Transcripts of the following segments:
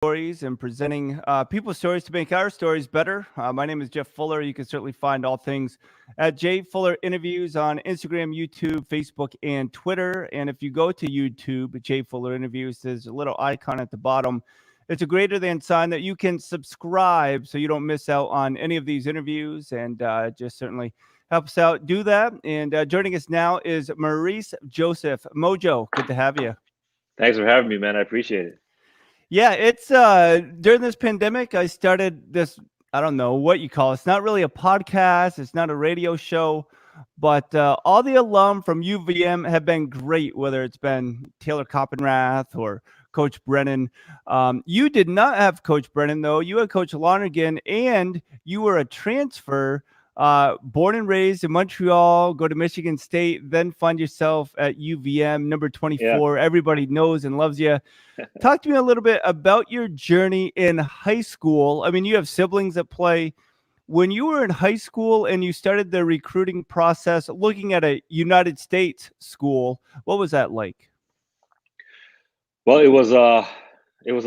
stories and presenting people's stories to make our stories better. My name is Jeff Fuller. You can certainly find all things at J Fuller Interviews on Instagram, YouTube, Facebook, and Twitter. And if you go to YouTube, J Fuller Interviews, there's a little icon at the bottom. It's a greater than sign that you can subscribe so you don't miss out on any of these interviews, and just certainly helps out. Do that. And joining us now is Maurice Joseph. Mojo, good to have you. Thanks for having me, man. I appreciate it. Yeah, it's during this pandemic, I started this, I don't know what you call it. It's not really a podcast, it's not a radio show, but all the alum from UVM have been great, whether it's been Taylor Coppenrath or Coach Brennan. You did not have Coach Brennan, though. You had Coach Lonergan, and you were a transfer, born and raised in Montreal, go to Michigan State, then find yourself at UVM, number 24. Yeah. Everybody knows and loves you. Talk to me a little bit about your journey in high school. I mean, you have siblings that play. When you were in high school and you started the recruiting process, looking at a United States school, what was that like? Well, it was a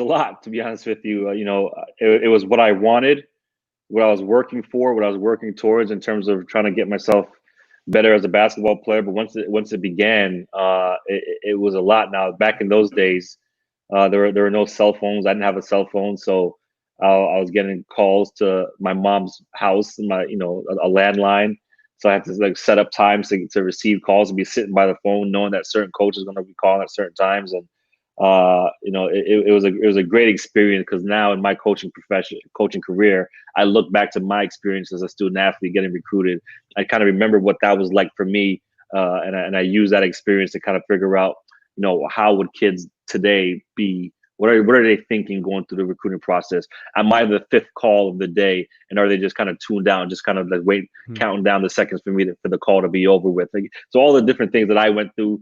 lot, to be honest with you. It was what I wanted, what I was working for, what I was working towards in terms of trying to get myself better as a basketball player. But once it began, it was a lot. Now, back in those days, there were no cell phones. I didn't have a cell phone, so I was getting calls to my mom's house, a landline. So I had to like set up times to receive calls and be sitting by the phone, knowing that certain coach is going to be calling at certain times. And it was a great experience because now in my coaching career, I look back to my experience as a student athlete getting recruited. I kind of remember what that was like for me, and I use that experience to kind of figure out, how would kids today be? What are they thinking going through the recruiting process? Am I the fifth call of the day, and are they just kind of tuned down, just kind of like counting down the seconds for for the call to be over with? So all the different things that I went through,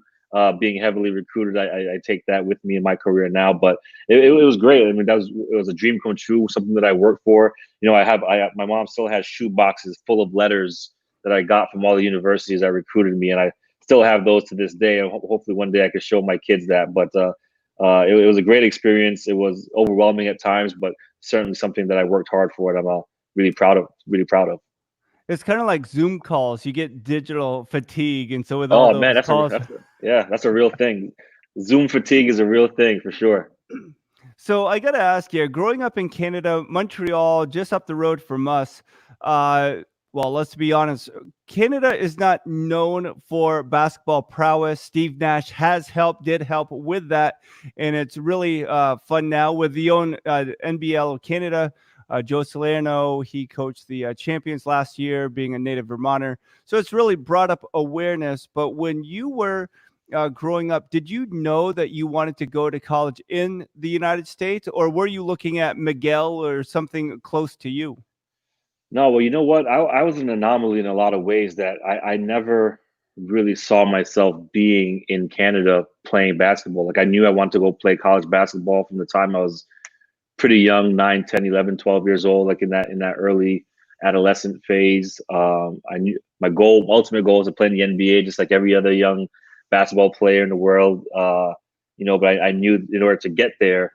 being heavily recruited, I take that with me in my career now. But it was great. I mean, it was a dream come true, something that I worked for. My mom still has shoe boxes full of letters that I got from all the universities that recruited me, and I still have those to this day. And hopefully one day I could show my kids that. But it was a great experience. It was overwhelming at times, but certainly something that I worked hard for, and I'm really proud of. Really proud of. It's kind of like Zoom calls. You get digital fatigue, and so with all Oh man, those calls. that's a real thing. Zoom fatigue is a real thing for sure. So I got to ask you, growing up in Canada, Montreal, just up the road from us, well, let's be honest, Canada is not known for basketball prowess. Steve Nash did help with that. And it's really fun now with the own NBL of Canada. Joe Salerno, he coached the champions last year, being a native Vermonter. So it's really brought up awareness. But when you were growing up, did you know that you wanted to go to college in the United States, or were you looking at Miguel or something close to you? No, well, you know what? I was an anomaly in a lot of ways that I never really saw myself being in Canada playing basketball. Like I knew I wanted to go play college basketball from the time I was pretty young, 9, 10, 11, 12 years old, like in that early adolescent phase. I knew my ultimate goal was to play in the NBA, just like every other young basketball player in the world. But I knew in order to get there,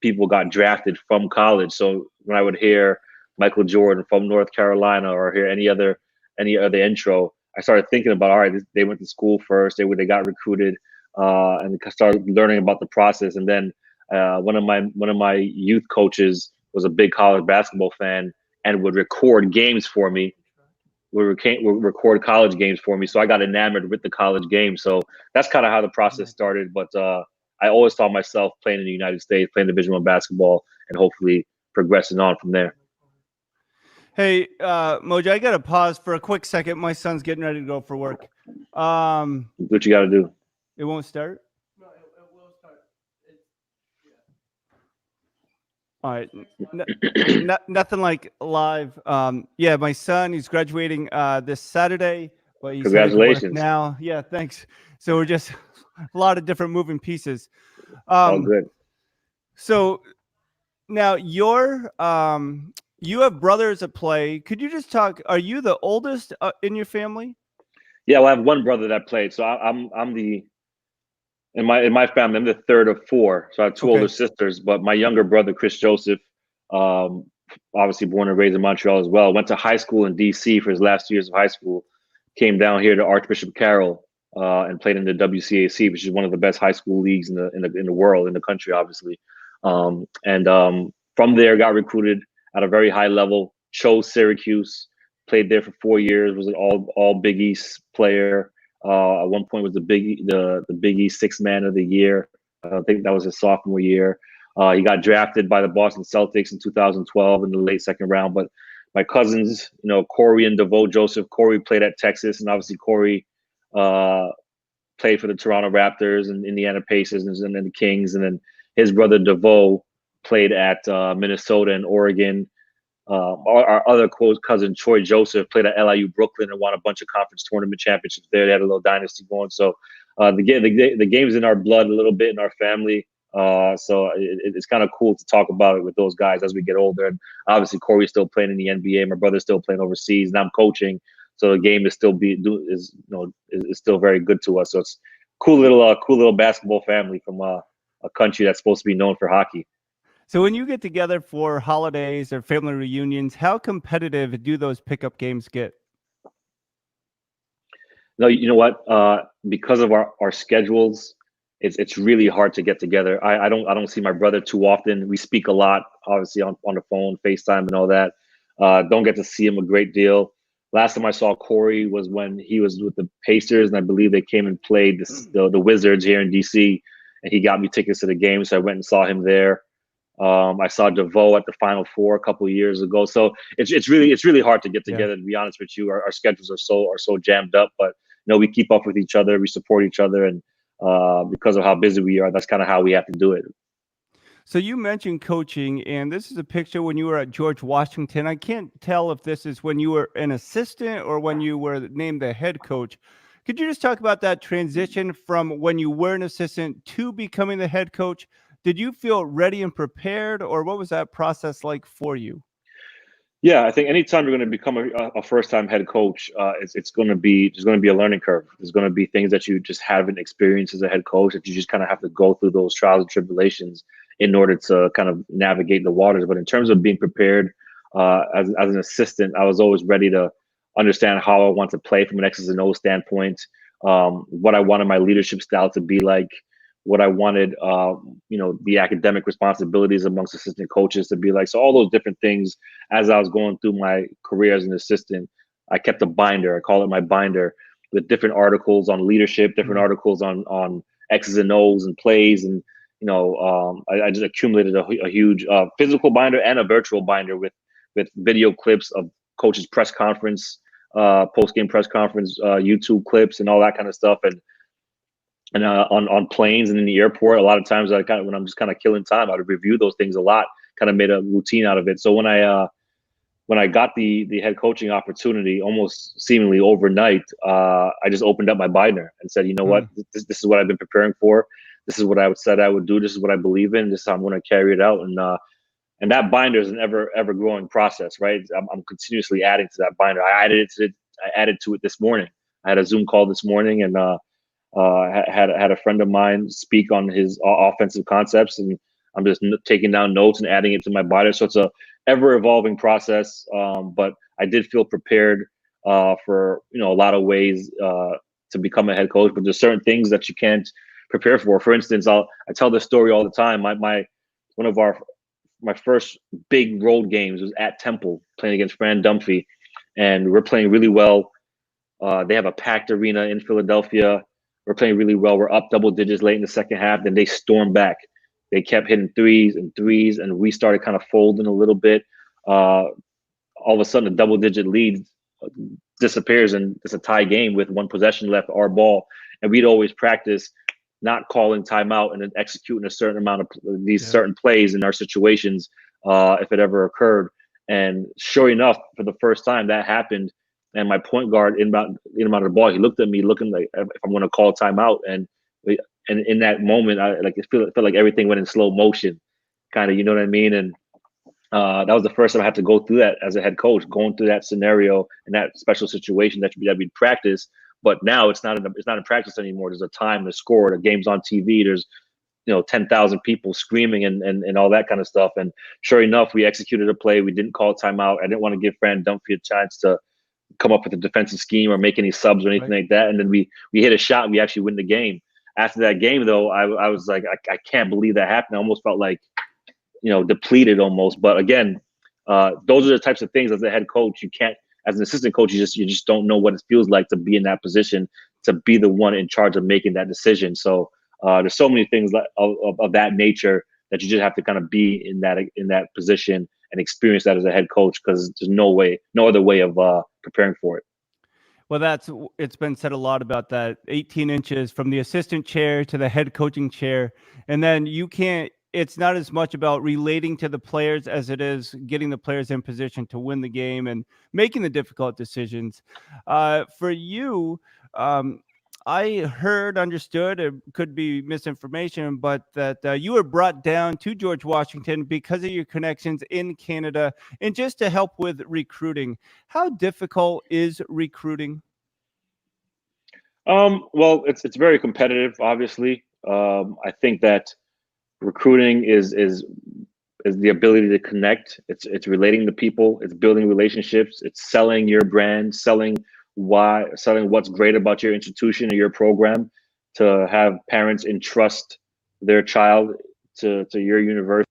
people got drafted from college. So when I would hear Michael Jordan from North Carolina or hear any other intro, I started thinking about, all right, they went to school first, they got recruited, and started learning about the process. And then one of my youth coaches was a big college basketball fan and would record games for me. Would record college games for me, so I got enamored with the college game. So that's kind of how the process started. But I always saw myself playing in the United States, playing Division I basketball, and hopefully progressing on from there. Hey, Mojo, I got to pause for a quick second. My son's getting ready to go for work. What you got to do? It won't start? No, it will start. All right. Nothing like live. Yeah, my son, he's graduating this Saturday, but he's headed to work Congratulations. now. Yeah, thanks. So we're just a lot of different moving pieces. All good. So now you have brothers at play. Could you just talk? Are you the oldest in your family? Yeah, well, I have one brother that played, so I'm In my family, I'm the third of four, so I have two older Okay. sisters. But my younger brother, Chris Joseph, um, obviously born and raised in Montreal as well, went to high school in D.C. for his last 2 years of high school. Came down here to Archbishop Carroll and played in the WCAC, which is one of the best high school leagues in the world, in the country, obviously. And from there, got recruited at a very high level. Chose Syracuse, played there for 4 years. Was an all Big East player. At one point, was the Big East sixth man of the year. I think that was his sophomore year. He got drafted by the Boston Celtics in 2012 in the late second round. But my cousins, Corey and DeVoe Joseph. Corey played at Texas, and obviously Corey uh, played for the Toronto Raptors and Indiana Pacers and then the Kings. And then his brother DeVoe played at Minnesota and Oregon. Our other close cousin Troy Joseph played at LIU Brooklyn and won a bunch of conference tournament championships there. They had a little dynasty going. So the game's in our blood a little bit in our family. It's kind of cool to talk about it with those guys as we get older. And obviously Corey's still playing in the NBA. My brother's still playing overseas, and I'm coaching. So the game is still very good to us. So it's cool little basketball family from a country that's supposed to be known for hockey. So when you get together for holidays or family reunions, how competitive do those pickup games get? No, you know what? Because of our schedules, it's really hard to get together. I don't see my brother too often. We speak a lot, obviously on the phone, FaceTime, and all that. Don't get to see him a great deal. Last time I saw Corey was when he was with the Pacers, and I believe they came and played the Wizards here in DC, and he got me tickets to the game, so I went and saw him there. I saw DeVoe at the Final Four a couple of years ago. So it's really hard to get Yeah. together. To be honest with you, our schedules are so jammed up. But we keep up with each other, we support each other, and because of how busy we are, that's kind of how we have to do it. So you mentioned coaching, and this is a picture when you were at George Washington. I can't tell if this is when you were an assistant or when you were named the head coach. Could you just talk about that transition from when you were an assistant to becoming the head coach? Did you feel ready and prepared, or what was that process like for you? Yeah, I think anytime you're going to become a first-time head coach, it's going to be there's going to be a learning curve. There's going to be things that you just haven't experienced as a head coach that you just kind of have to go through those trials and tribulations in order to kind of navigate the waters. But in terms of being prepared, as an assistant, I was always ready to understand how I want to play from an X's and O standpoint, what I wanted my leadership style to be like, what I wanted, the academic responsibilities amongst assistant coaches to be like. So all those different things as I was going through my career as an assistant, I kept a binder. I call it my binder with different articles on leadership, different Mm. articles on X's and O's and plays, and I just accumulated a huge physical binder and a virtual binder with video clips of coaches' press conference, post game press conference, YouTube clips, and all that kind of stuff, and on planes and in the airport. A lot of times, when I'm just kind of killing time, I would review those things a lot. Kind of made a routine out of it. So when I got the head coaching opportunity, almost seemingly overnight, I just opened up my binder and said, you know what, Mm. this is what I've been preparing for. This is what I said I would do. This is what I believe in. This is how I'm going to carry it out. And that binder is an ever growing process, right? I'm continuously adding to that binder. I added to it this morning. I had a Zoom call this morning, and had a friend of mine speak on his offensive concepts, and I'm just taking down notes and adding it to my binder. So it's a ever evolving process, but I did feel prepared for a lot of ways to become a head coach. But there's certain things that you can't prepare for. For instance, I tell this story all the time. One of my first big road games was at Temple playing against Fran Dunphy, and we're playing really well. They have a packed arena in Philadelphia. We're playing really well. We're up double digits late in the second half. Then they stormed back. They kept hitting threes and threes, and we started kind of folding a little bit. All of a sudden, a double digit lead disappears, and it's a tie game with one possession left, our ball. And we'd always practice not calling timeout and then executing a certain amount of these Yeah. certain plays in our situations if it ever occurred. And sure enough, for the first time, that happened. And my point guard inbound the ball, he looked at me looking like if I'm going to call timeout. And in that moment, it felt like everything went in slow motion, kind of, you know what I mean? And that was the first time I had to go through that as a head coach, going through that scenario and that special situation that we'd practice, But now it's not in practice anymore. There's a time to score. The game's on TV. There's 10,000 people screaming and all that kind of stuff. And sure enough, we executed a play. We didn't call timeout. I didn't want to give Fran Dunphy a chance to come up with a defensive scheme or make any subs or anything Right. like that. And then we hit a shot and we actually win the game. After that game, though, I was like, I can't believe that happened. I almost felt like, depleted almost. But again, those are the types of things as a head coach you can't. As an assistant coach, you just don't know what it feels like to be in that position, to be the one in charge of making that decision. So there's so many things of that nature that you just have to kind of be in that position and experience that as a head coach, because there's no other way of preparing for it. Well, it's been said a lot about that 18 inches from the assistant chair to the head coaching chair. And then it's not as much about relating to the players as it is getting the players in position to win the game and making the difficult decisions. For you, um, I heard, understood, it could be misinformation, but that you were brought down to George Washington because of your connections in Canada and just to help with recruiting. How difficult is recruiting? Well, it's very competitive, obviously. I think that recruiting is the ability to connect. It's relating to people. It's building relationships. It's selling your brand, selling what's great about your institution or your program, to have parents entrust their child to your university.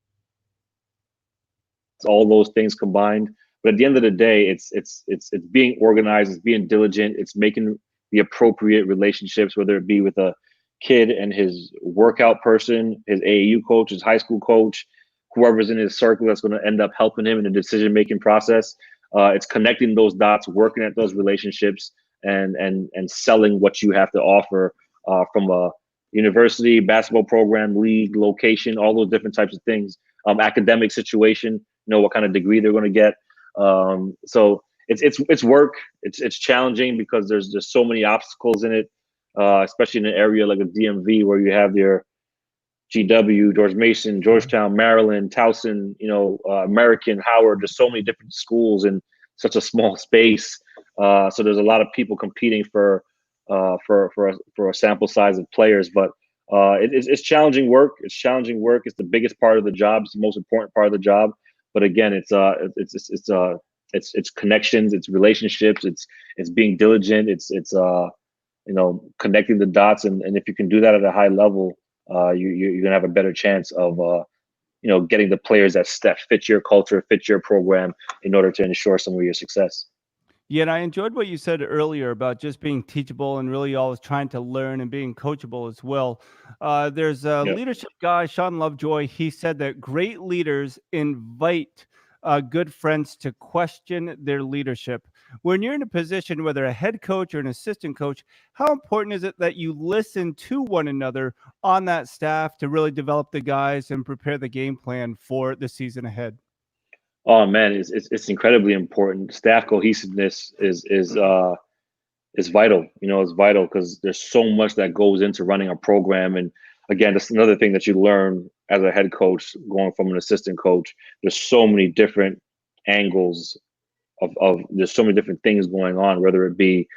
It's all those things combined. But at the end of the day, it's being organized, it's being diligent, it's making the appropriate relationships, whether it be with a kid and his workout person, his AAU coach, his high school coach, whoever's in his circle that's going to end up helping him in the decision making process. It's connecting those dots, working at those relationships, and selling what you have to offer from a university, basketball program, league, location, all those different types of things. Academic situation, what kind of degree they're going to get. So it's work. It's challenging because there's so many obstacles in it, especially in an area like a DMV where you have your GW, George Mason, Georgetown, Maryland, Towson, American, Howard. There's so many different schools in such a small space. So there's a lot of people competing for a sample size of players. But it's challenging work. It's challenging work. It's the biggest part of the job. It's the most important part of the job. But again, it's connections, it's relationships, it's being diligent, it's connecting the dots, and if you can do that at a high level, you're gonna have a better chance of getting the players that fit your culture, fit your program, in order to ensure some of your success. Yeah, and I enjoyed what you said earlier about just being teachable and really always trying to learn and being coachable as well. There's a Yeah. leadership guy, Sean Lovejoy. He said that great leaders invite good friends to question their leadership. When you're in a position, whether a head coach or an assistant coach, how important is it that you listen to one another on that staff to really develop the guys and prepare the game plan for the season ahead? Oh man, it's incredibly important. Staff cohesiveness is vital. It's vital because there's so much that goes into running a program. And again, that's another thing that you learn as a head coach going from an assistant coach. There's so many different angles of there's so many different things going on, whether it be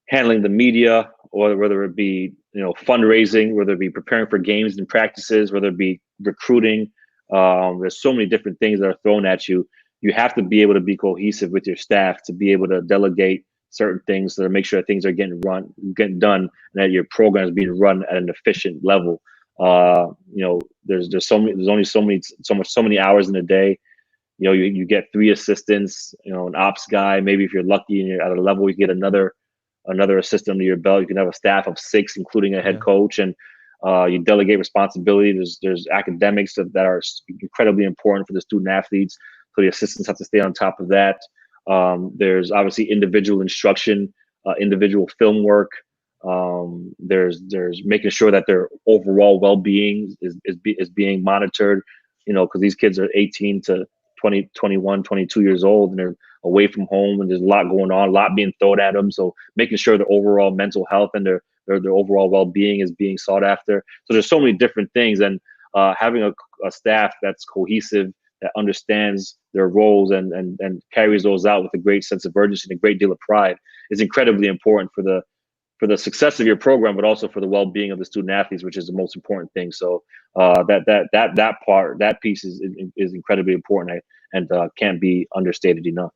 handling the media, or whether it be fundraising, whether it be preparing for games and practices, whether it be recruiting. There's so many different things that are thrown at you. You have to be able to be cohesive with your staff to be able to delegate certain things to make sure that things are getting done, and that your program is being run at an efficient level. There's only so many hours in a day. You get three assistants, an ops guy. Maybe if you're lucky and you're at a level, you get another assistant under your belt. You can have a staff of 6, including a head Yeah. coach, and you delegate responsibility. There's academics that are incredibly important for the student athletes, so the assistants have to stay on top of that. There's obviously individual instruction, individual film work. There's making sure that their overall well-being is being monitored, because these kids are 18 to 20, 21, 22 years old, and they're away from home, and there's a lot going on, a lot being thrown at them. So making sure their overall mental health and their overall well-being is being sought after. So there's so many different things, and having a staff that's cohesive, that understands their roles and carries those out with a great sense of urgency and a great deal of pride is incredibly important for for the success of your program, but also for the well-being of the student athletes, which is the most important thing. So that piece is incredibly important, and can't be understated enough.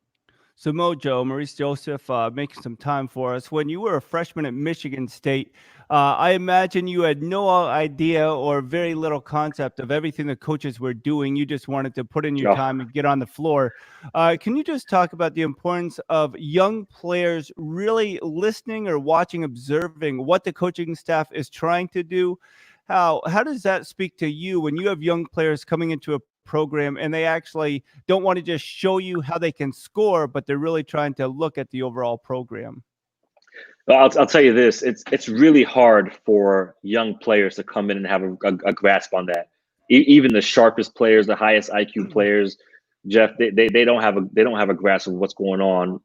So Maurice Joseph, making some time for us. When you were a freshman at Michigan State, I imagine you had no idea or very little concept of everything the coaches were doing. You just wanted to put in your Oh, time and get on the floor. Can you just talk about the importance of young players really listening or watching, observing what the coaching staff is trying to do? How does that speak to you when you have young players coming into a program and they actually don't want to just show you how they can score, but they're really trying to look at the overall program? well, I'll tell you this: it's really hard for young players to come in and have a grasp on that. Even the sharpest players, the highest IQ players, Jeff, they don't have a grasp of what's going on,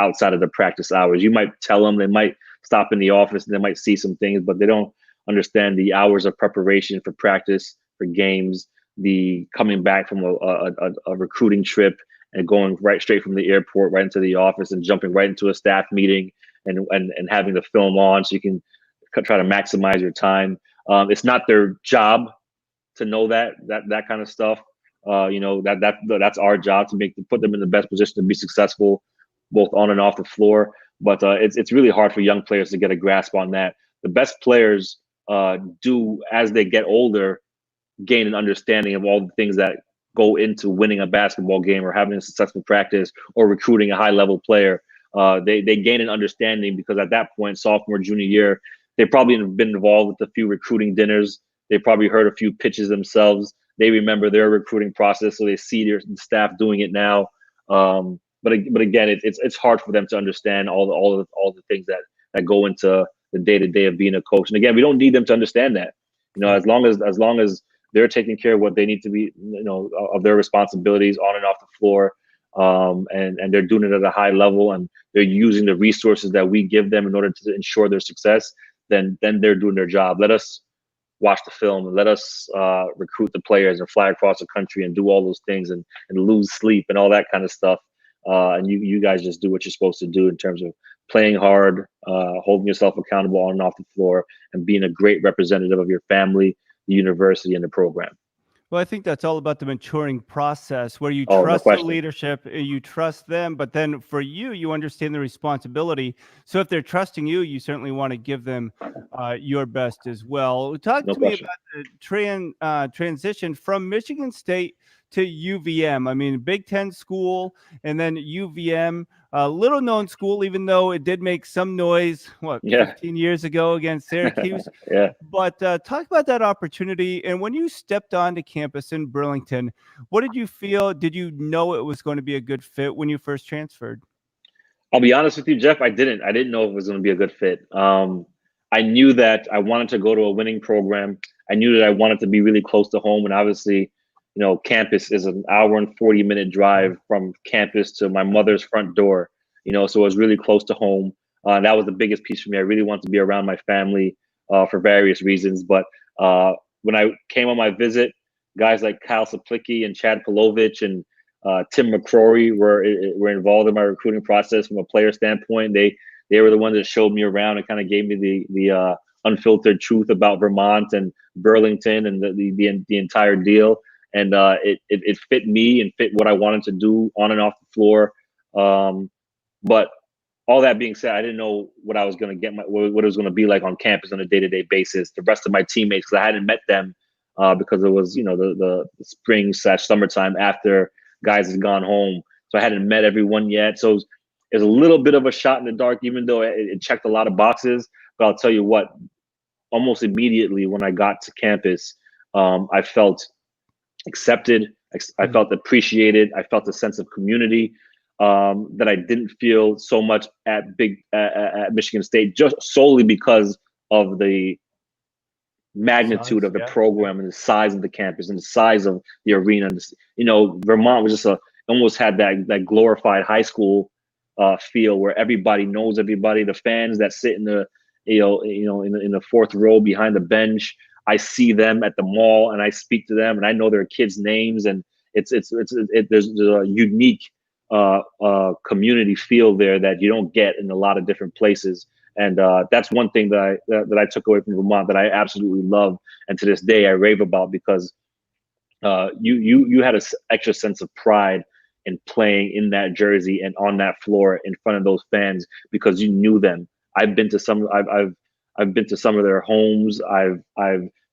outside of the practice hours. You might tell them, they might stop in the office and they might see some things, but they don't understand the hours of preparation for practice, for games, the coming back from a recruiting trip and going right straight from the airport right into the office and jumping right into a staff meeting and having the film on so you can try to maximize your time. It's not their job to know that kind of stuff. That's our job to put them in the best position to be successful, both on and off the floor. But it's really hard for young players to get a grasp on that. The best players do, as they get older, gain an understanding of all the things that go into winning a basketball game or having a successful practice or recruiting a high level player. They gain an understanding because at that point, sophomore, junior year, they probably have been involved with a few recruiting dinners. They probably heard a few pitches themselves. They remember their recruiting process, so they see their staff doing it now. But again, it's hard for them to understand all the things that go into the day to day of being a coach. And again, we don't need them to understand that. Yeah. As long as they're taking care of what they need to be, of their responsibilities on and off the floor, and they're doing it at a high level, and they're using the resources that we give them in order to ensure their success. Then they're doing their job. Let us watch the film and let us recruit the players and fly across the country and do all those things and lose sleep and all that kind of stuff. And you guys just do what you're supposed to do in terms of playing hard, holding yourself accountable on and off the floor, and being a great representative of your family, the university, and the program. Well, I think that's all about the maturing process where you Oh, no trust the question. leadership, you trust them, but then for you, you understand the responsibility. So if they're trusting you, you certainly want to give them your best as well. Talk No to me question. about the transition from Michigan State to UVM. I mean, Big Ten school, and then UVM, a little known school, even though it did make some noise, Yeah. 15 years ago against Syracuse. Yeah. But talk about that opportunity. And when you stepped onto campus in Burlington, what did you feel? Did you know it was going to be a good fit when you first transferred? I'll be honest with you, Jeff. I didn't. I didn't know if it was going to be a good fit. I knew that I wanted to go to a winning program. I knew that I wanted to be really close to home, and obviously, campus is an hour and 40-minute drive from campus to my mother's front door. So it was really close to home. That was the biggest piece for me. I really wanted to be around my family for various reasons. But when I came on my visit, guys like Kyle Saplicki and Chad Polovich and Tim McCrory were involved in my recruiting process from a player standpoint. They were the ones that showed me around and kind of gave me the unfiltered truth about Vermont and Burlington and the entire deal. And it fit me and fit what I wanted to do on and off the floor. But all that being said, I didn't know what I was going to get, what it was going to be like on campus on a day-to-day basis. The rest of my teammates, because I hadn't met them because it was, the spring/summertime after guys had gone home. So I hadn't met everyone yet. So it was a little bit of a shot in the dark, even though it checked a lot of boxes. But I'll tell you what, almost immediately when I got to campus, I felt accepted. I felt appreciated. I felt a sense of community that I didn't feel so much at Michigan State, just solely because of the magnitude Size, of the yeah. program and the size of the campus and the size of the arena. Vermont was just almost had that glorified high school feel where everybody knows everybody. The fans that sit in the in the fourth row behind the bench, I see them at the mall and I speak to them and I know their kids' names, and there's a unique community feel there that you don't get in a lot of different places. And that's one thing that I took away from Vermont that I absolutely love, and to this day I rave about, because you had an extra sense of pride in playing in that jersey and on that floor in front of those fans, because you knew them. I've been to some. I've been to some of their homes. I've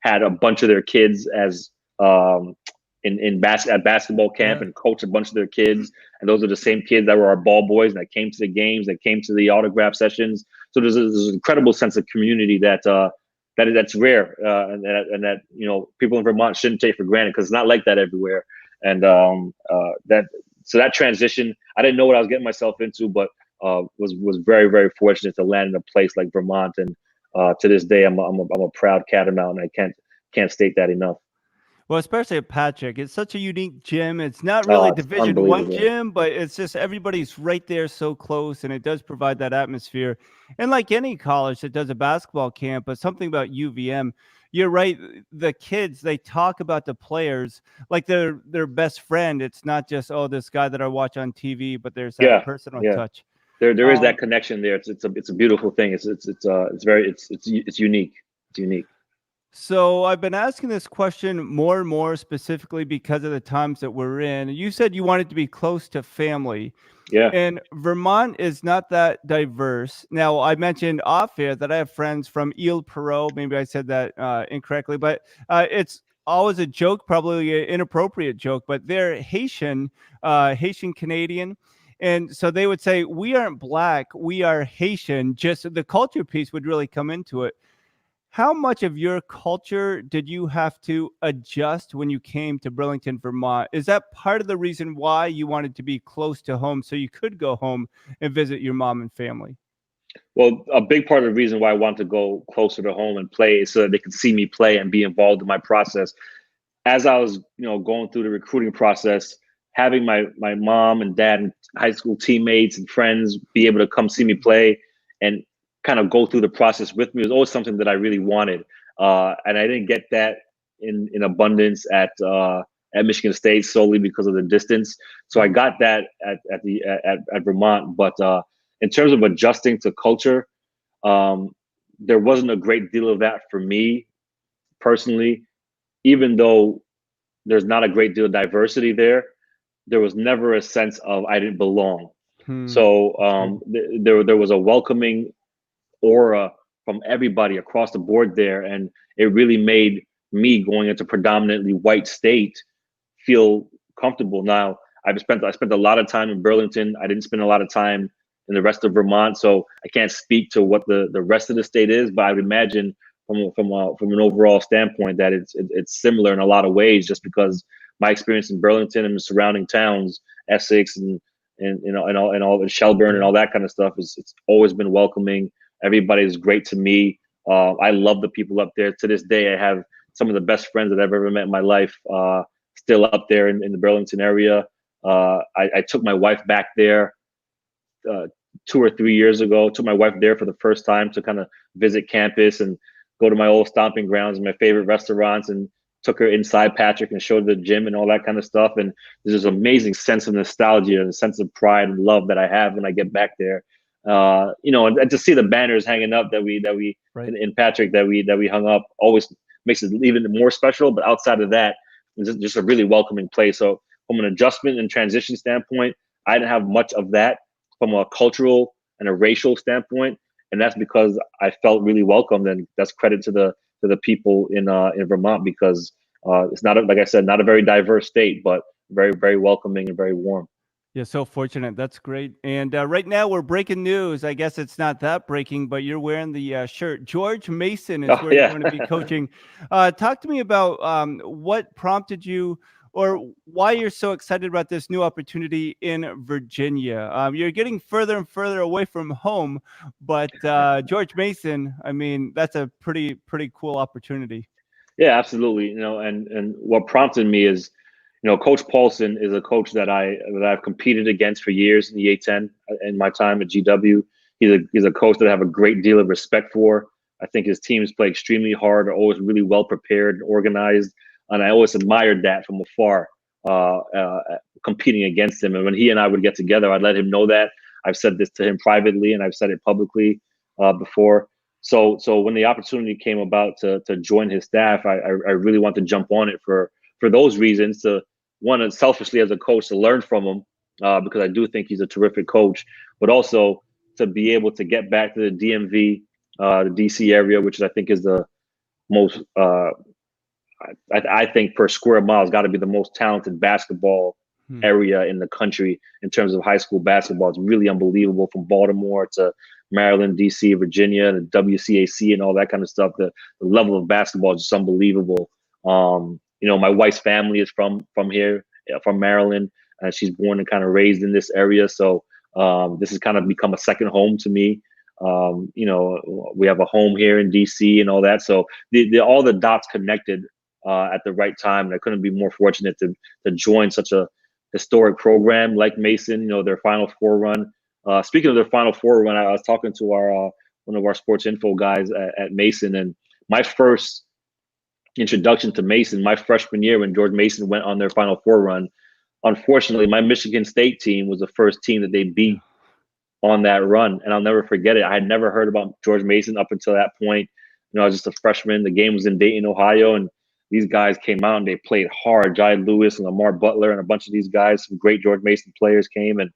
had a bunch of their kids as um, at basketball camp, Yeah. and coached a bunch of their kids. And those are the same kids that were our ball boys that came to the games, that came to the autograph sessions. So there's an incredible sense of community that's rare, and that people in Vermont shouldn't take for granted, because it's not like that everywhere. And that transition, I didn't know what I was getting myself into, but was very, very fortunate to land in a place like Vermont. And to this day, I'm a proud Catamount, and I can't state that enough. Well, especially at Patrick, it's such a unique gym. It's not really Oh, a it's Division One unbelievable. gym, but it's just everybody's right there, so close, and it does provide that atmosphere. And like any college that does a basketball camp, but something about UVM, you're right. The kids, they talk about the players like they're their best friend. It's not just, oh, this guy that I watch on TV, but there's that Yeah, personal yeah. touch. There is that Um, connection there. It's a beautiful thing. It's very it's unique. It's unique. So I've been asking this question more and more, specifically because of the times that we're in. You said you wanted to be close to family, Yeah, and Vermont is not that diverse. Now, I mentioned off air that I have friends from Ile Perot. Maybe I said that incorrectly, but it's always a joke, probably an inappropriate joke, but they're Haitian, Haitian Canadian. And so they would say, we aren't black, we are Haitian. Just the culture piece would really come into it. How much of your culture did you have to adjust when you came to Burlington, Vermont? Is that part of the reason why you wanted to be close to home so you could go home and visit your mom and family? well, a big part of the reason why I want to go closer to home and play is so that they can see me play and be involved in my process. As I was, going through the recruiting process, having my mom and dad and high school teammates and friends be able to come see me play and kind of go through the process with me was always something that I really wanted. And I didn't get that in abundance at Michigan State, solely because of the distance. So I got that at Vermont. But in terms of adjusting to culture, um, there wasn't a great deal of that for me personally. Even though there's not a great deal of diversity there was never a sense of I didn't belong. Hmm. So That's good. there was a welcoming aura from everybody across the board there, and it really made me, going into predominantly white state, feel comfortable. Now I spent a lot of time in Burlington. I didn't spend a lot of time in the rest of Vermont, so I can't speak to what the rest of the state is. But I would imagine from an overall standpoint that it's similar in a lot of ways, just because my experience in Burlington and the surrounding towns, Essex and and all Shelburne and Yeah. all that kind of stuff, is it's always been welcoming. Everybody is great to me. I love the people up there. To this day, I have some of the best friends that I've ever met in my life. Still up there in the Burlington area. I took my wife back there uh, 2 or 3 years ago. Took my wife there for the first time to kind of visit campus and go to my old stomping grounds and my favorite restaurants, and took her inside Patrick and showed the gym and all that kind of stuff. And there's this amazing sense of nostalgia and a sense of pride and love that I have when I get back there. And to see the banners hanging up that we Right. in Patrick that we hung up always makes it even more special. But outside of that, it's just a really welcoming place. So from an adjustment and transition standpoint, I didn't have much of that from a cultural and a racial standpoint, and that's because I felt really welcomed, and that's credit to the people in Vermont, because it's not like I said, not a very diverse state, but very, very welcoming and very warm. You're so fortunate. That's great. And right now we're breaking news. I guess it's not that breaking, but you're wearing the shirt. George Mason is Oh where you're yeah. going to be coaching. Talk to me about what prompted you, or why you're so excited about this new opportunity in Virginia. You're getting further and further away from home, but George Mason, I mean, that's a pretty cool opportunity. Yeah, absolutely. And what prompted me is, Coach Paulson is a coach that I've competed against for years in the A10 in my time at GW. He's a coach that I have a great deal of respect for. I think his teams play extremely hard, are always really well prepared and organized, and I always admired that from afar, competing against him. And when he and I would get together, I'd let him know that. I've said this to him privately, and I've said it publicly. before. So when the opportunity came about to join his staff, I really want to jump on it for those reasons. To one, selfishly as a coach, to learn from him because I do think he's a terrific coach, but also to be able to get back to the DMV, the DC area, which I think is the most I think per square mile has got to be the most talented basketball Hmm. area in the country in terms of high school basketball. It's really unbelievable from Baltimore to Maryland, DC, Virginia, the WCAC, and all that kind of stuff. The level of basketball is just unbelievable. My wife's family is from here, from Maryland. She's born and kind of raised in this area, so this has kind of become a second home to me. We have a home here in DC and all that, so all the dots connected at the right time. And I couldn't be more fortunate to join such a historic program like Mason. Their Final Four run. Speaking of their Final Four run, I was talking to our one of our sports info guys at Mason, and my first introduction to Mason, my freshman year when George Mason went on their Final Four run. Unfortunately, my Michigan State team was the first team that they beat on that run, and I'll never forget it. I had never heard about George Mason up until that point. I was just a freshman. The game was in Dayton, Ohio, and these guys came out and they played hard. Jai Lewis and Lamar Butler and a bunch of these guys, some great George Mason players came and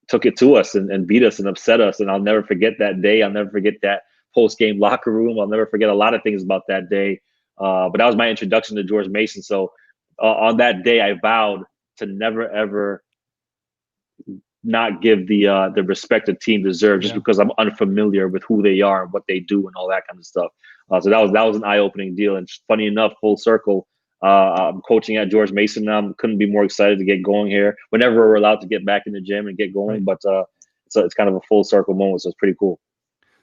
took it to us and beat us and upset us. And I'll never forget that day. I'll never forget that post-game locker room. I'll never forget a lot of things about that day. But that was my introduction to George Mason. So on that day, I vowed to never ever not give the respect the team deserves just because I'm unfamiliar with who they are and what they do and all that kind of stuff. So that was an eye-opening deal. And funny enough, full circle, I'm coaching at George Mason now. Couldn't be more excited to get going here. Whenever we're allowed to get back in the gym and get going, but it's kind of a full circle moment, so it's pretty cool.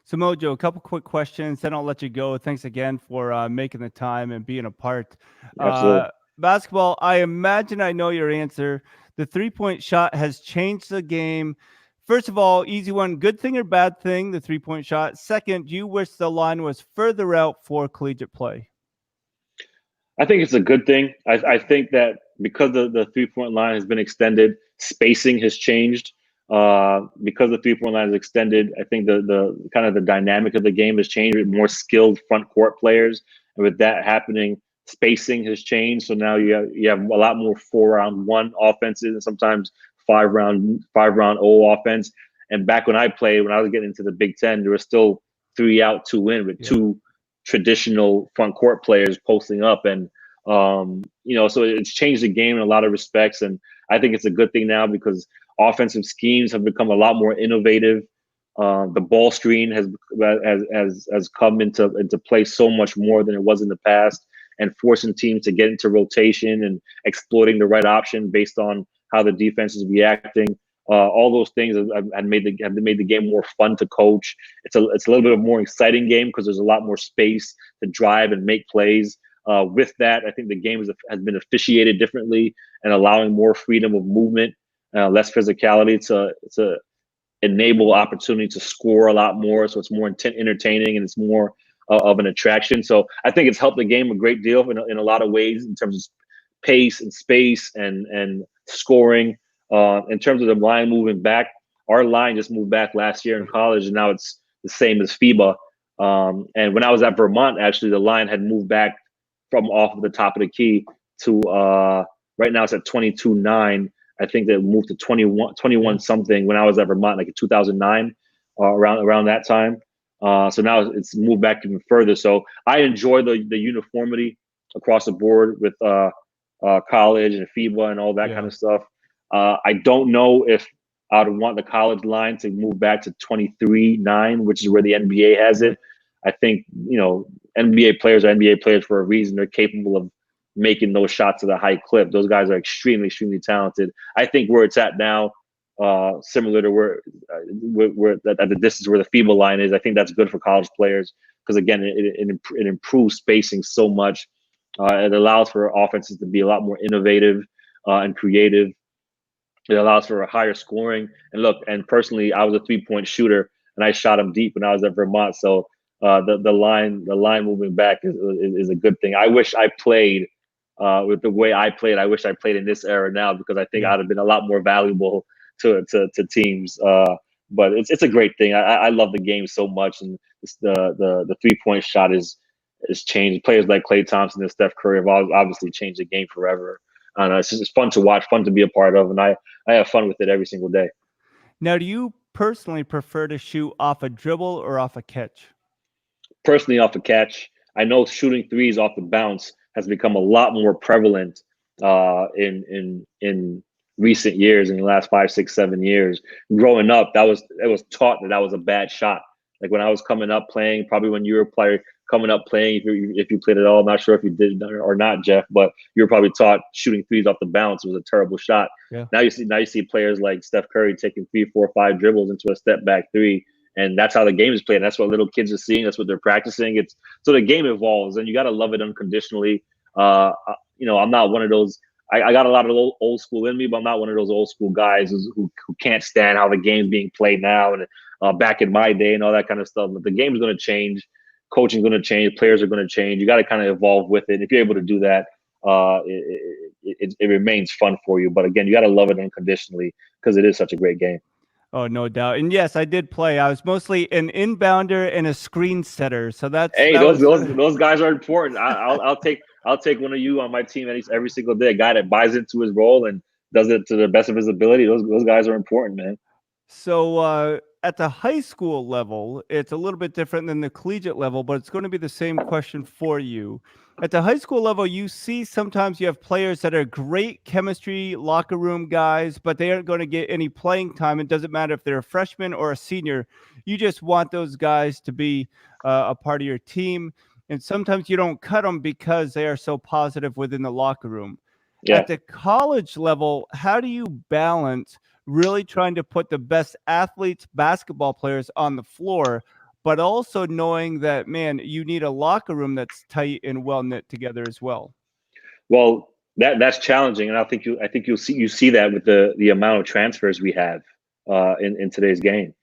So Mojo, a couple quick questions, then I'll let you go. Thanks again for making the time and being a part. Absolutely. Basketball, I imagine I know your answer. The three-point shot has changed the game. First of all, easy one, good thing or bad thing, the three-point shot? Second, do you wish the line was further out for collegiate play? I think it's a good thing. I think that because the 3-point line has been extended, spacing has changed. Because the 3-point line is extended, I think the kind of the dynamic of the game has changed with more skilled front court players. And with that happening, spacing has changed. So now you have a lot more 4-round-1 offenses and sometimes 5-round-0 offense. And back when I played, when I was getting into the Big Ten, there was still 3 out, 2 in with two traditional front court players posting up. And so it's changed the game in a lot of respects. And I think it's a good thing now because offensive schemes have become a lot more innovative. The ball screen has come into play so much more than it was in the past, and forcing teams to get into rotation and exploiting the right option based on how the defense is reacting. All those things have made the game more fun to coach. It's a little bit of a more exciting game because there's a lot more space to drive and make plays. With that, I think the game has been officiated differently and allowing more freedom of movement, less physicality to enable opportunity to score a lot more. So it's more entertaining and it's more of an attraction. So I think it's helped the game a great deal in a lot of ways in terms of pace and space and scoring. In terms of the line moving back, our line just moved back last year in college, and now it's the same as FIBA. And when I was at Vermont, actually, the line had moved back from off of the top of the key to right now it's at 22.9. I think that moved to 21 something when I was at Vermont, like in 2009, around that time. So now it's moved back even further. So I enjoy the uniformity across the board with college and FIBA and all that kind of stuff. I don't know if I would want the college line to move back to 23.9, which is where the NBA has it. I think, NBA players are NBA players for a reason. They're capable of making those shots at a high clip. Those guys are extremely, extremely talented. I think where it's at now, similar to where at the distance where the FIBA line is, I think that's good for college players because, again, it improves spacing so much. It allows for offenses to be a lot more innovative and creative. It allows for a higher scoring. And look, and personally, I was a 3-point shooter, and I shot them deep when I was at Vermont. So the line moving back is a good thing. I wish I played with the way I played. I wish I played in this era now because I think I'd have been a lot more valuable to teams. But it's a great thing. I love the game so much, and the 3-point shot is changed. Players like Klay Thompson and Steph Curry have obviously changed the game forever. And it's fun to watch, fun to be a part of, and I have fun with it every single day. Now, do you personally prefer to shoot off a dribble or off a catch? Personally, off the catch, I know shooting threes off the bounce has become a lot more prevalent in recent years, in the last 5, 6, 7 years. Growing up, it was taught that was a bad shot. Like when I was coming up playing, probably when you were player coming up playing, if you played at all, I'm not sure if you did or not, Jeff, but you were probably taught shooting threes off the bounce was a terrible shot. Yeah. Now you see players like Steph Curry taking 3, 4, 5 dribbles into a step back three, and that's how the game is played. That's what little kids are seeing. That's what they're practicing. It's so the game evolves, and you got to love it unconditionally. I'm not one of those. I got a lot of old school in me, but I'm not one of those old school guys who can't stand how the game's being played now and back in my day and all that kind of stuff. But the game's going to change, coaching's going to change, players are going to change. You got to kind of evolve with it. If you're able to do that, it remains fun for you. But again, you got to love it unconditionally because it is such a great game. Oh, no doubt. And yes, I did play. I was mostly an inbounder and a screen setter. So that Hey, was those guys are important. I'll take one of you on my team every single day. A guy that buys into his role and does it to the best of his ability. Those guys are important, man. So at the high school level, it's a little bit different than the collegiate level, but it's going to be the same question for you. At the high school level, you see sometimes you have players that are great chemistry, locker room guys, but they aren't going to get any playing time. It doesn't matter if they're a freshman or a senior. You just want those guys to be a part of your team. And sometimes you don't cut them because they are so positive within the locker room. Yeah. At the college level, how do you balance really trying to put the best athletes, basketball players on the floor, but also knowing that, man, you need a locker room that's tight and well knit together as well? Well, that's challenging, and I think you'll see that with the amount of transfers we have in today's game.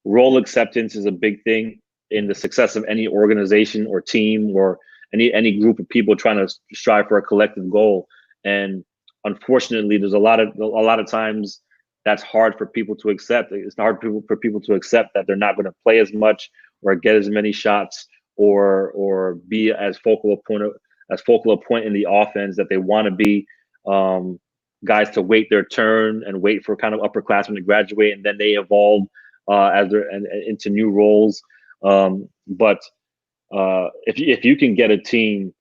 Role acceptance is a big thing in the success of any organization or team or any group of people trying to strive for a collective goal. And unfortunately, there's a lot of times that's hard for people to accept. It's hard for people to accept that they're not going to play as much or get as many shots or be as focal a point in the offense that they want to be. Guys to wait their turn and wait for kind of upperclassmen to graduate, and then they evolve as they're and into new roles. But if you can get a team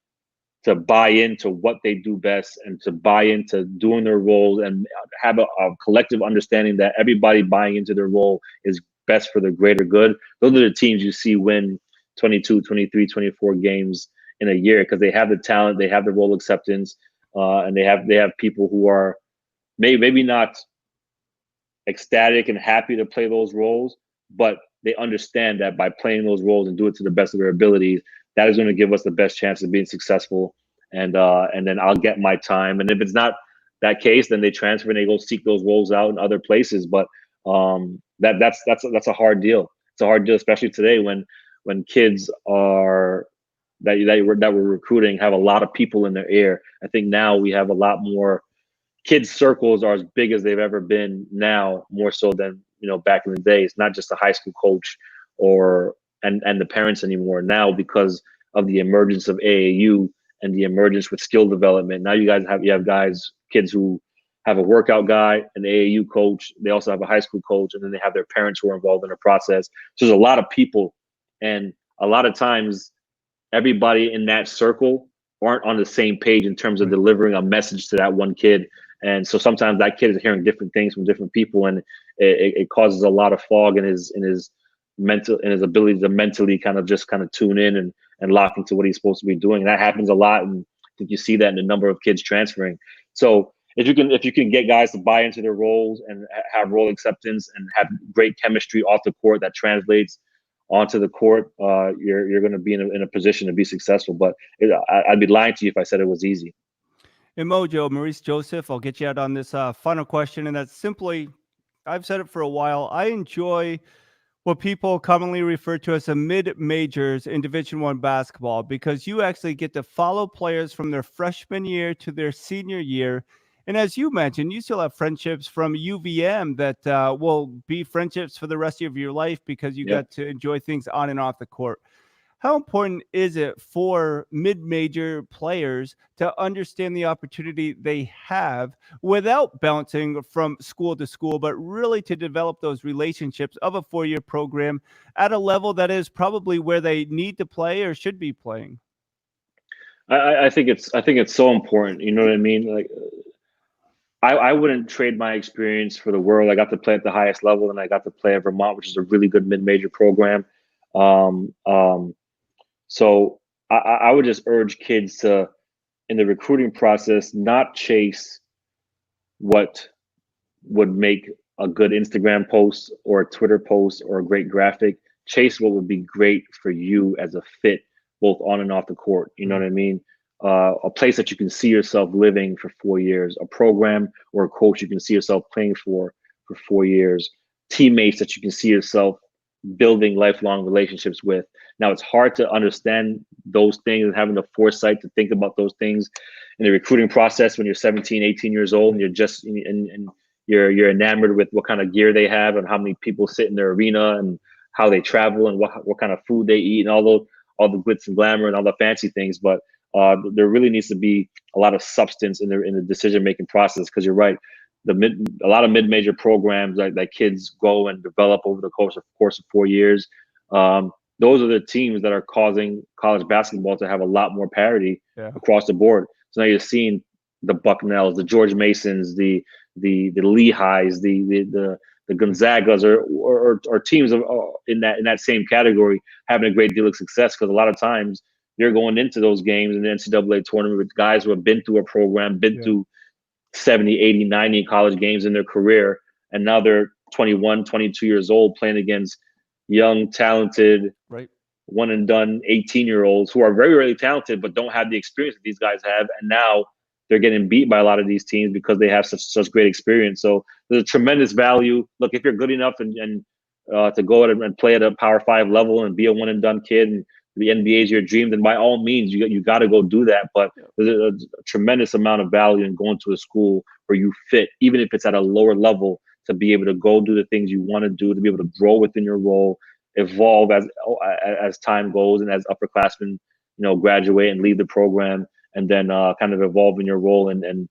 to buy into what they do best and to buy into doing their roles and have a collective understanding that everybody buying into their role is best for the greater good, those are the teams you see win 22, 23, 24 games in a year because they have the talent, they have the role acceptance, and they have people who are maybe not ecstatic and happy to play those roles, but they understand that by playing those roles and do it to the best of their abilities, that is going to give us the best chance of being successful. And then I'll get my time. And if it's not that case, then they transfer and they go seek those roles out in other places. But that's a hard deal. It's a hard deal, especially today when kids are that we're recruiting have a lot of people in their ear. I think now we have a lot more kids circles are as big as they've ever been now, more so than back in the day. It's not just a high school coach or and the parents anymore now because of the emergence of AAU and the emergence with skill development. Now you have guys, kids who have a workout guy, an AAU coach. They also have a high school coach, and then they have their parents who are involved in the process. So there's a lot of people, and a lot of times everybody in that circle aren't on the same page in terms of delivering a message to that one kid. And so sometimes that kid is hearing different things from different people, and it causes a lot of fog in his mental, in his ability to mentally kind of tune in and lock into what he's supposed to be doing. And that happens a lot, and I think you see that in the number of kids transferring. So if you can get guys to buy into their roles and have role acceptance and have great chemistry off the court that translates onto the court, you're going to be in a position to be successful. But I'd be lying to you if I said it was easy. And Mojo, Maurice Joseph, I'll get you out on this final question. And that's simply, I've said it for a while. I enjoy what people commonly refer to as the mid-majors in Division I basketball because you actually get to follow players from their freshman year to their senior year. And as you mentioned, you still have friendships from UVM that will be friendships for the rest of your life because you Yep. got to enjoy things on and off the court. How important is it for mid-major players to understand the opportunity they have without bouncing from school to school, but really to develop those relationships of a four-year program at a level that is probably where they need to play or should be playing? I think it's so important. You know what I mean? Like I wouldn't trade my experience for the world. I got to play at the highest level, and I got to play at Vermont, which is a really good mid-major program. Um, um, so I would just urge kids to, in the recruiting process, not chase what would make a good Instagram post or a Twitter post or a great graphic. Chase what would be great for you as a fit, both on and off the court. You know what I mean? A place that you can see yourself living for 4 years, a program or a coach you can see yourself playing for 4 years, teammates that you can see yourself building lifelong relationships with. Now, it's hard to understand those things and having the foresight to think about those things in the recruiting process when you're 17, 18 years old and you're just and you're enamored with what kind of gear they have and how many people sit in their arena and how they travel and what kind of food they eat and all the glitz and glamour and all the fancy things. But there really needs to be a lot of substance in the decision making process, because you're right. A lot of mid major programs that kids go and develop over the course of 4 years. Those are the teams that are causing college basketball to have a lot more parity Yeah. across the board. So now you're seeing the Bucknells, the George Masons, the Lehighs, the Gonzagas, or teams of in that same category having a great deal of success, because a lot of times they're going into those games in the NCAA tournament with guys who have been through a program, been Yeah. through 70, 80, 90 college games in their career, and now they're 21, 22 years old playing against young, talented, Right. one and done 18-year-olds who are very, very talented but don't have the experience that these guys have. And now they're getting beat by a lot of these teams because they have such great experience. So there's a tremendous value. Look, if you're good enough and to go out and play at a Power Five level and be a one and done kid, and the NBA is your dream, then by all means you got to go do that. But there's a tremendous amount of value in going to a school where you fit, even if it's at a lower level, to be able to go do the things you want to do, to be able to grow within your role, evolve as time goes and as upperclassmen, graduate and leave the program, and then kind of evolve in your role and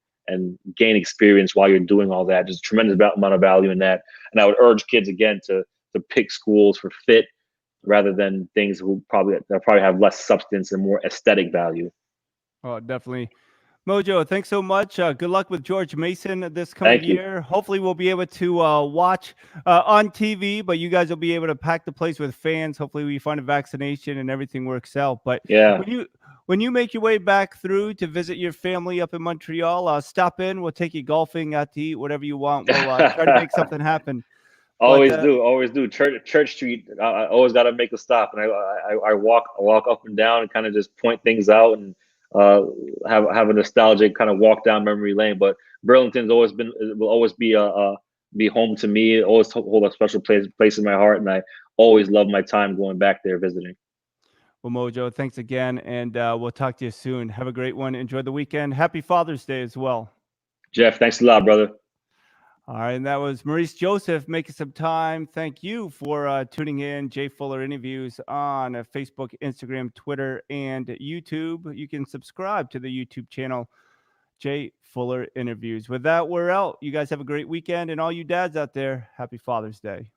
gain experience while you're doing all that. Just a tremendous amount of value in that. And I would urge kids again to pick schools for fit rather than things that probably have less substance and more aesthetic value. Oh, definitely. Mojo, thanks so much. Good luck with George Mason this coming Thank you. year. Hopefully, we'll be able to watch on TV, but you guys will be able to pack the place with fans. Hopefully, we find a vaccination and everything works out. But Yeah. when you make your way back through to visit your family up in Montreal, stop in. We'll take you golfing, out to eat, whatever you want. We'll try to make something happen. But Always do. Church Street. I always got to make a stop, and I walk up and down and kind of just point things out and uh, have a nostalgic kind of walk down memory lane. But Burlington's always been will always be home to me. It always hold a special place in my heart, and I always love my time going back there visiting. well, Mojo, thanks again, and we'll talk to you soon. Have a great one. Enjoy the weekend. Happy Father's Day as well. Jeff, thanks a lot, brother. All right, and that was Maurice Joseph making some time. Thank you for tuning in. Jay Fuller interviews on Facebook, Instagram, Twitter, and YouTube. You can subscribe to the YouTube channel, Jay Fuller Interviews. With that, we're out. You guys have a great weekend, and all you dads out there, happy Father's Day.